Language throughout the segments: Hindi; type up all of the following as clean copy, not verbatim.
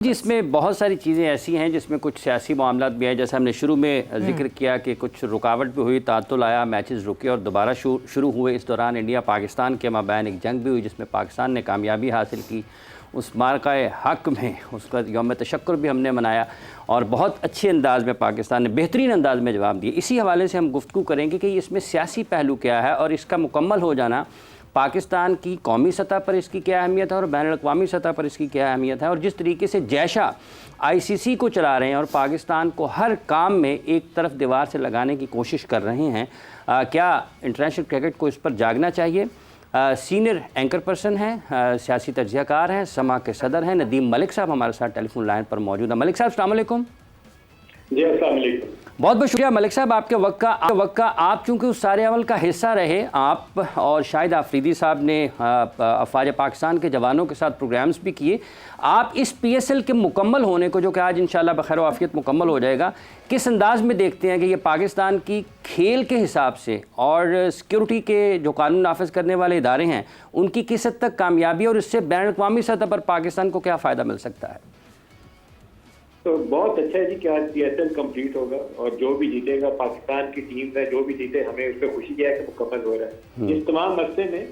जी, इसमें बहुत सारी चीज़ें ऐसी हैं जिसमें कुछ सियासी मामलात भी हैं। जैसे हमने शुरू में जिक्र किया कि कुछ रुकावट भी हुई, तातुल आया, मैचेस रुके और दोबारा शुरू हुए। इस दौरान इंडिया पाकिस्तान के माबैन एक जंग भी हुई जिसमें पाकिस्तान ने कामयाबी हासिल की। उस मार्का हक़ में उसका यौम तशक्कुर भी हमने मनाया और बहुत अच्छे अंदाज़ में पाकिस्तान ने बेहतरीन अंदाज़ में जवाब दिए। इसी हवाले से हम गुफ्तगू करेंगे कि इसमें सियासी पहलू क्या है और इसका मुकम्मल हो जाना पाकिस्तान की कौमी सतह पर इसकी क्या अहमियत है और बैनुल अक़वामी सतह पर इसकी क्या अहमियत है, और जिस तरीके से जैशा आईसीसी को चला रहे हैं और पाकिस्तान को हर काम में एक तरफ दीवार से लगाने की कोशिश कर रहे हैं, क्या इंटरनेशनल क्रिकेट को इस पर जागना चाहिए। सीनियर एंकर पर्सन हैं, सियासी तज्ज़ियाकार हैं, समा के सदर हैं, नदीम मलिक साहब हमारे साथ टेलीफोन लाइन पर मौजूद है। मलिक साहब अस्सलाम वालेकुम। जी अस्सलाम वालेकुम। बहुत बहुत शुक्रिया मलिक साहब आपके वक्त का। आप चूँकि उस सारे अमल का हिस्सा रहे, आप और शाहिद आफरीदी साहब ने अफवाज पाकिस्तान के जवानों के साथ प्रोग्राम्स भी किए। आप इस PSL के मुकम्मल होने को, जो कि आज इंशाल्लाह बखैर आफियत मुकम्मल हो जाएगा, किस अंदाज में देखते हैं कि ये पाकिस्तान की खेल के हिसाब से और सिक्योरिटी के जो कानून नाफिज करने वाले इदारे हैं उनकी किस हद तक कामयाबी और इससे बैनुल अक़वामी सतह पर पाकिस्तान को क्या फ़ायदा मिल सकता है? तो बहुत अच्छा है जी कि आज PSL कंप्लीट होगा और जो भी जीतेगा पाकिस्तान की टीम है, जो भी जीते हमें उस पर खुशी है कि मुकम्मल हो रहा है। इस तमाम मसले में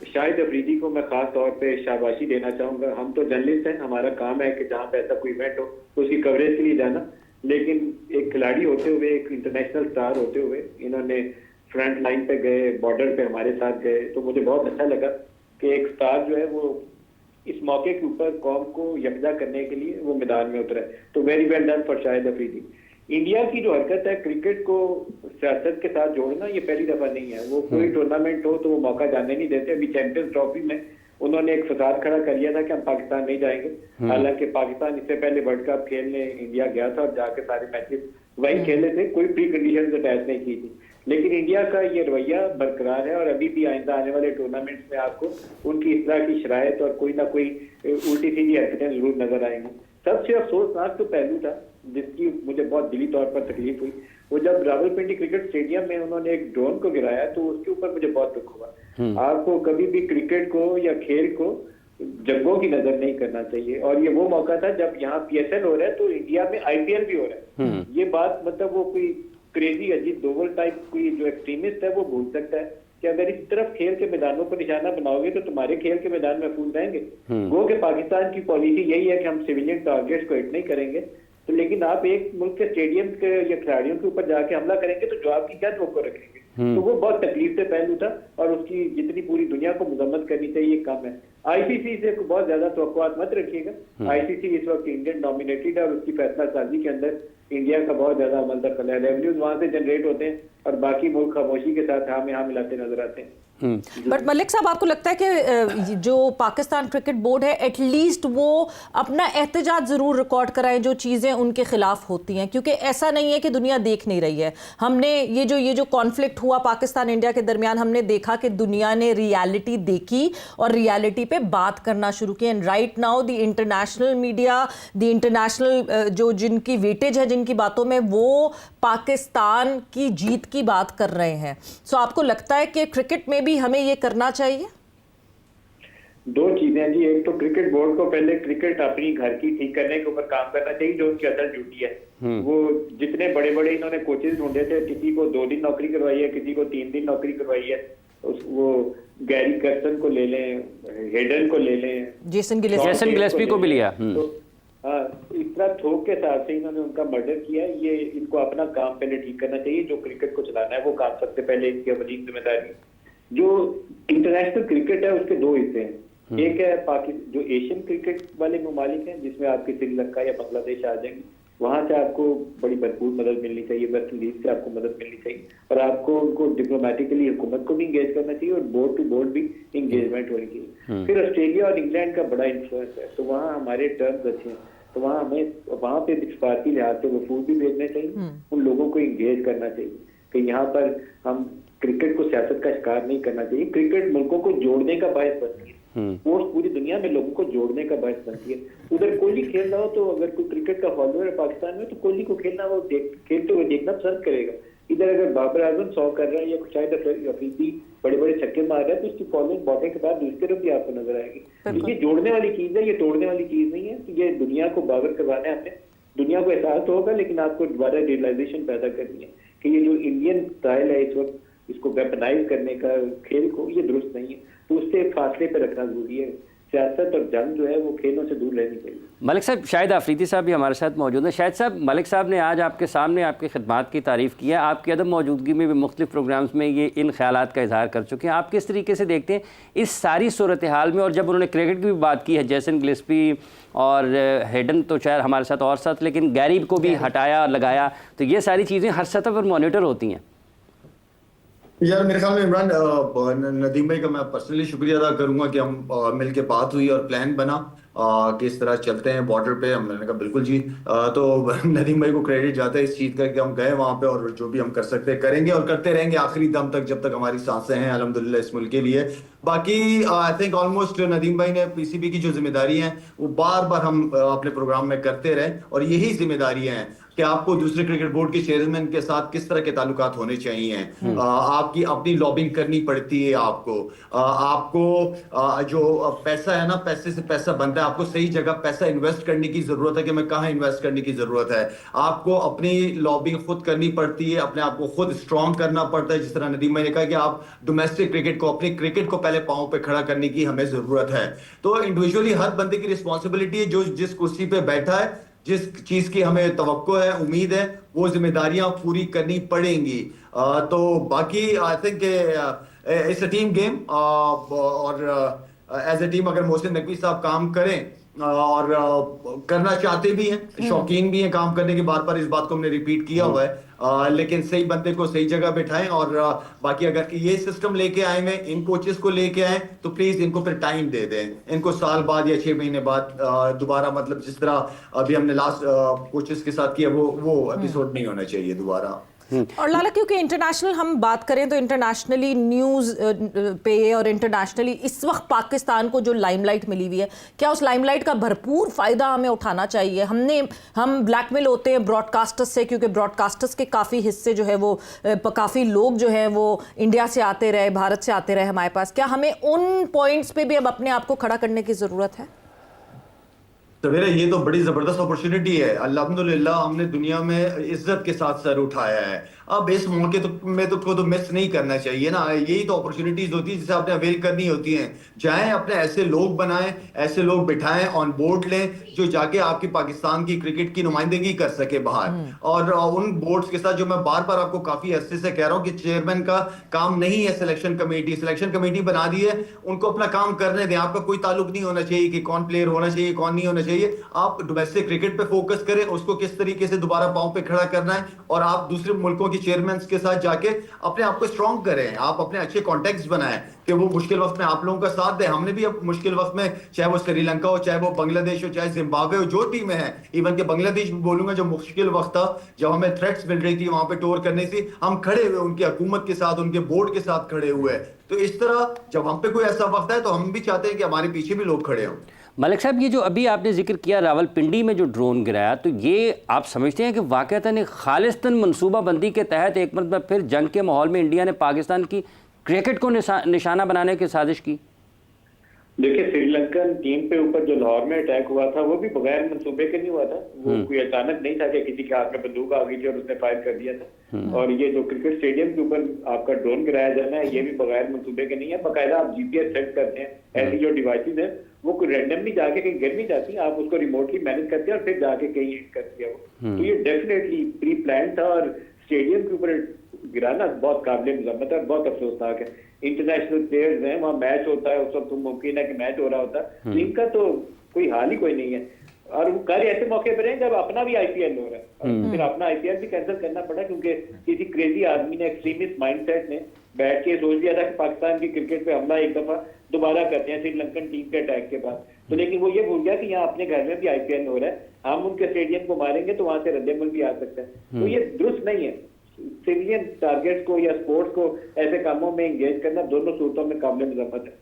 शाहिद अफरीदी को मैं खास तौर पे शाबाशी देना चाहूँगा। हम तो जर्नलिस्ट हैं, हमारा काम है कि जहाँ पे ऐसा कोई इवेंट हो तो उसकी कवरेज के लिए जाना, लेकिन एक खिलाड़ी होते हुए, एक इंटरनेशनल स्टार होते हुए इन्होंने फ्रंट लाइन पे गए, बॉर्डर पे हमारे साथ गए, तो मुझे बहुत अच्छा लगा कि एक स्टार जो है वो इस मौके के ऊपर कौम को यकजा करने के लिए वो मैदान में उतरा है। तो very well done for Shahid Afridi. India की जो हरकत है क्रिकेट को सियासत के साथ जोड़ना, ये पहली दफा नहीं है। वो कोई टूर्नामेंट हो तो वो मौका जाने नहीं देते। अभी चैंपियंस ट्रॉफी में उन्होंने एक फसाद खड़ा कर दिया था कि हम पाकिस्तान नहीं जाएंगे, हालांकि पाकिस्तान इससे पहले वर्ल्ड कप खेलने इंडिया गया था और जाके सारे मैचेस वही खेले थे, कोई प्री कंडीशन अटैच नहीं की थी। लेकिन इंडिया का ये रवैया बरकरार है और अभी भी आइंदा आने वाले टूर्नामेंट्स में आपको उनकी इस तरह की शरायत और कोई ना कोई उल्टी सीधी हरकतें जरूर नजर आएंगी। सबसे अफसोसनाक तो पहलू था जिसकी मुझे बहुत दिली तौर पर तकलीफ हुई, वो जब रावलपिंडी क्रिकेट स्टेडियम में उन्होंने एक ड्रोन को गिराया, तो उसके ऊपर मुझे बहुत दुख हुआ। आपको कभी भी क्रिकेट को या खेल को जंगों की नजर नहीं करना चाहिए, और ये वो मौका था जब यहाँ PSL हो रहा है तो इंडिया में IPL भी हो रहा है। ये बात मतलब वो कोई क्रेजी अजीत डोवल टाइप कोई जो एक्सट्रीमिस्ट है वो भूल सकता है कि अगर इस तरफ खेल के मैदानों को निशाना बनाओगे तो तुम्हारे खेल के मैदान महफूज रहेंगे। गो के पाकिस्तान की पॉलिसी यही है कि हम सिविलियन टारगेट्स को हिट नहीं करेंगे, तो लेकिन आप एक मुल्क के स्टेडियम के या खिलाड़ियों के ऊपर जाके हमला करेंगे तो जवाब की क्या तवक्को रखेंगे। तो वो बहुत तकलीफ से पहलू था और उसकी जितनी पूरी दुनिया को मजम्मत करनी चाहिए कम है। ICC से बहुत ज्यादा तवक्कुआत मत रखिएगा। ICC इस वक्त इंडियन डोमिनेटेड है और उसकी फैसला साजी के अंदर इंडिया का बहुत ज्यादा अमल दखल है। रेवेन्यूज वहां से जनरेट होते हैं और बाकी मुल्क खामोशी के साथ यहाँ मिलाते नजर आते हैं। बट मलिक साहब, आपको लगता है कि जो पाकिस्तान क्रिकेट बोर्ड है एटलीस्ट वो अपना एहतजाज ज़रूर रिकॉर्ड कराएं जो चीज़ें उनके खिलाफ होती हैं, क्योंकि ऐसा नहीं है कि दुनिया देख नहीं रही है। हमने ये जो कॉन्फ्लिक्ट हुआ पाकिस्तान इंडिया के दरमियान, हमने देखा कि दुनिया ने रियलिटी देखी और रियलिटी पे बात करना शुरू की। And right now the international media, the international जो जिनकी वेटेज है जिनकी बातों में, वो पाकिस्तान की जीत की बात कर रहे हैं। सो आपको लगता है कि क्रिकेट में भी हमें ये करना चाहिए? दो चीजें जी, एक तो क्रिकेट बोर्ड को पहले क्रिकेट अपनी घर की ठीक करने के ऊपर काम करना चाहिए जो उनकी असल ड्यूटी है। वो जितने बड़े बड़े इन्होंने कोचेज ढूंढे थे, किसी को 2 दिन नौकरी करवाई है, किसी को 3 दिन नौकरी करवाई है। वो गैरी कर्सन को ले लें, हेडन को ले लें, जेसन गिलेस्पी को भी लिया। हाँ, इस तरह थोक के साथ से इन्होंने उनका मर्डर किया। ये इनको अपना काम पहले ठीक करना चाहिए, जो क्रिकेट को चलाना है वो काम सबसे पहले इनकी अवलीन जिम्मेदारी। जो इंटरनेशनल क्रिकेट है उसके 2 हिस्से हैं। एक है जो एशियन क्रिकेट वाले ममालिक हैं जिसमें आपके श्रीलंका या बांग्लादेश आ जाएंगे, वहां से आपको बड़ी भरपूर मदद मिलनी चाहिए, वेस्ट इंडीज से आपको मदद मिलनी चाहिए और आपको उनको डिप्लोमेटिकली हुकूमत को भी इंगेज करना चाहिए और बोर्ड टू बोर्ड भी इंगेजमेंट होनी चाहिए। फिर ऑस्ट्रेलिया और इंग्लैंड का बड़ा इन्फ्लुएंस है, तो वहाँ हमारे टर्म्स अच्छे हैं, तो हमें वहाँ पे सिफारती लिहाज से वफूद भी भेजने चाहिए, उन लोगों को इंगेज करना चाहिए कि यहाँ पर हम क्रिकेट को सियासत का शिकार नहीं करना चाहिए। क्रिकेट मुल्कों को जोड़ने का बायस बनती है, स्पोर्ट्स पूरी दुनिया में लोगों को जोड़ने का बायस बनती है। उधर कोहली खेल रहा हो तो अगर कोई क्रिकेट का फॉलोअर है पाकिस्तान में तो कोहली को खेलना खेलते हुए देखना पसंद करेगा। इधर अगर बाबर आजम 100 कर रहा है या शाहिद अफरीदी बड़े बड़े छक्के मार रहा है, तो उसकी फॉलोइंग बॉलिंग के बाद दूसरी तरफ भी आपको नजर आएगी। ये जोड़ने वाली चीज है, ये तोड़ने वाली चीज नहीं है। तो ये दुनिया को बावर करवाना है हमने, दुनिया को एहसास तो होगा, लेकिन आपको दोबारा रियलाइजेशन पैदा करनी है कि ये जो इंडियन स्टाइल है इस वक्त इसको वेपनाइज करने का खेल को, ये दुरुस्त नहीं है। तो उससे फासले पे रखना जरूरी है। सियासत और जंग जो है वो खेलों से दूर रहनी चाहिए। मलिक साहब, शाहिद आफरीदी साहब भी हमारे साथ मौजूद हैं। शाहिद साहब, मलिक साहब ने आज आपके सामने आपकी खिदमात की तारीफ़ की है, आपकी अदम मौजूदगी में भी मुख्तलिफ प्रोग्राम्स में ये इन ख्यालात का इजहार कर चुके हैं। आप किस तरीके से देखते हैं इस सारी सूरत हाल में? और जब उन्होंने क्रिकेट की भी बात की है, जेसन गिलेस्पी और हेडन तो शायद हमारे साथ और साथ, लेकिन गैरी को भी हटाया लगाया, तो ये सारी चीज़ें हर सतह पर मॉनिटर होती हैं। यार मेरे ख्याल में इमरान, नदीम भाई का मैं पर्सनली शुक्रिया अदा करूंगा कि हम मिलके बात हुई और प्लान बना कि इस तरह चलते हैं बॉर्डर पे। मैंने कहा बिल्कुल जी। तो नदीम भाई को क्रेडिट जाता है इस चीज का कि हम गए वहां पे और जो भी हम कर सकते हैं करेंगे और करते रहेंगे आखिरी दम तक, जब तक हमारी सांसें हैं अल्हम्दुलिल्लाह इस मुल्क के लिए। बाकी आई थिंक ऑलमोस्ट नदीम भाई ने पीसीबी की जो जिम्मेदारी है वो बार बार हम अपने प्रोग्राम में करते रहे, और यही जिम्मेदारियां हैं कि आपको दूसरे क्रिकेट बोर्ड के चेयरमैन के साथ किस तरह के ताल्लुकात होने चाहिए। आपकी अपनी लॉबिंग करनी पड़ती है आपको जो पैसा है ना, पैसे से पैसा बनता है, आपको सही जगह पैसा इन्वेस्ट करने की जरूरत है कि मैं कहाँ इन्वेस्ट करने की जरूरत है। आपको अपनी लॉबिंग खुद करनी पड़ती है, अपने आप को खुद स्ट्रॉन्ग करना पड़ता है। जिस तरह नदीम भाई ने कहा कि आप डोमेस्टिक क्रिकेट को, अपने क्रिकेट को पहले पांव पे खड़ा करने की हमें जरूरत है। तो इंडिविजुअली हर बंदे की रिस्पॉन्सिबिलिटी है, जो जिस कुर्सी पे बैठा है, जिस चीज की हमें तवक्को है, उम्मीद है, वो जिम्मेदारियां पूरी करनी पड़ेंगी। तो बाकी I think it's a team game, और एज अ टीम अगर मोहसिन नकवी साहब काम करें और करना चाहते भी हैं, शौकीन भी हैं काम करने के, बार बार इस बात को हमने रिपीट किया हुआ है, लेकिन सही बंदे को सही जगह बिठाएं। और बाकी अगर ये सिस्टम लेके आए हुए, इन कोचेस को लेके आए, तो प्लीज इनको फिर टाइम दे दें। इनको साल बाद या 6 महीने बाद दोबारा, मतलब जिस तरह अभी हमने लास्ट कोचेस के साथ किया, वो एपिसोड नहीं होना चाहिए दोबारा। और लाला, क्योंकि इंटरनेशनल हम बात करें तो इंटरनेशनली न्यूज़ पे और इंटरनेशनली इस वक्त पाकिस्तान को जो लाइमलाइट मिली हुई है, क्या उस लाइमलाइट का भरपूर फ़ायदा हमें उठाना चाहिए? हम ब्लैकमेल होते हैं ब्रॉडकास्टर्स से, क्योंकि ब्रॉडकास्टर्स के काफ़ी हिस्से जो है वो, काफ़ी लोग जो है वो इंडिया से आते रहे, भारत से आते रहे हमारे पास। क्या हमें उन पॉइंट्स पे भी अब अपने आप को खड़ा करने की ज़रूरत है? तो मेरे ये तो बड़ी जबरदस्त अपॉर्चुनिटी है। अल्हम्दुलिल्लाह हमने दुनिया में इज्जत के साथ सर उठाया है। अब इस मौके को मिस नहीं करना चाहिए ना। यही तो अपॉर्चुनिटीज होती है जिसे आपने अवेल करनी होती हैं। जाएं, अपने ऐसे लोग बनाएं, ऐसे लोग बिठाएं, ऑन बोर्ड लें, जो जाके आपकी पाकिस्तान की क्रिकेट की नुमाइंदगी कर सके बाहर। और उन बोर्ड्स के साथ, जो मैं बार बार आपको काफी अरसे से कह रहा हूँ कि चेयरमैन का काम नहीं है सिलेक्शन कमेटी बना दी है, उनको अपना काम करने दें। आपका कोई ताल्लुक नहीं होना चाहिए कि कौन प्लेयर होना चाहिए, कौन नहीं होना चाहिए। आप डोमेस्टिक क्रिकेट पे फोकस करें, उसको किस तरीके से दोबारा पांव पे खड़ा करना है, और आप दूसरे मुल्कों की चेयरमैन के साथ जाके अपने आप को स्ट्रॉन्ग करें। आप अपने अच्छे कॉन्टेक्ट्स बनाएं कि वो मुश्किल वक्त में आप लोगों का साथ दें। हमने भी अब मुश्किल वक्त में, चाहे वो श्रीलंका हो, चाहे वो बांग्लादेश हो, चाहे जिम्बाब्वे हो, जो टीमें हैं, इवन के बांग्लादेश भी बोलूंगा, जो मुश्किल वक्त था, जब हमें थ्रेट्स मिल रही थी वहां पे टूर करने से, हम खड़े हुए उनकी हुकूमत के साथ, उनके बोर्ड के साथ खड़े हुए। तो इस तरह जब हम पे कोई ऐसा वक्त है तो हम भी चाहते हैं कि हमारे पीछे भी लोग खड़े हों। मलिक साहब, ये जो अभी आपने जिक्र किया रावलपिंडी में जो ड्रोन गिराया, तो ये आप समझते हैं कि वाक़तन एक खालिस्तन मनसूबाबंदी के तहत एक मतलब फिर जंग के माहौल में इंडिया ने पाकिस्तान की क्रिकेट को निशाना बनाने की साजिश की? देखिए, श्रीलंकन टीम पे ऊपर जो लाहौर में अटैक हुआ था, वो भी बगैर मंसूबे के नहीं हुआ था। वो कोई अचानक नहीं था कि किसी के हाथ में बंदूक आ गई थी और उसने फायर कर दिया था। और ये जो क्रिकेट स्टेडियम के ऊपर आपका ड्रोन गिराया जाना है, ये भी बगैर मंसूबे के नहीं है। बाकायदा आप जीपीएस सेट करते हैं। ऐसी जो डिवाइसेज है वो कोई रैंडमली जाके कहीं गिर नहीं जाती, आप उसको रिमोटली मैनेज करते हैं और फिर जाके कहीं हिट करती है वो। तो ये डेफिनेटली प्री प्लान था, और स्टेडियम के ऊपर गिराना बहुत काबिल मजम्मत है, बहुत अफसोसनाक है। इंटरनेशनल प्लेयर्स हैं, वहाँ मैच होता है, उस वक्त मुमकिन है कि मैच हो रहा होता है, तो इनका तो कोई हाल ही कोई नहीं है। और वो कार्य ऐसे मौके पर हैं जब अपना भी आईपीएल हो रहा है, और फिर अपना आईपीएल भी कैंसिल करना पड़ा, क्योंकि किसी क्रेजी आदमी ने, एक्सट्रीमिस्ट माइंडसेट ने बैठ के सोच लिया था कि पाकिस्तान की क्रिकेट पे हमला एक दफा दोबारा करते हैं श्रीलंकन टीम के अटैक के बाद। तो लेकिन वो ये भूल गया कि यहाँ अपने घर में भी आईपीएल हो रहा है, हम उनके स्टेडियम को मारेंगे तो वहां से रद्दमल भी आ सकता है। तो ये दुरुस्त नहीं है। सिविलियन टारगेट्स को या स्पोर्ट्स को ऐसे कामों में एंगेज करना दोनों सूरतों में काबिल मजम्मत है।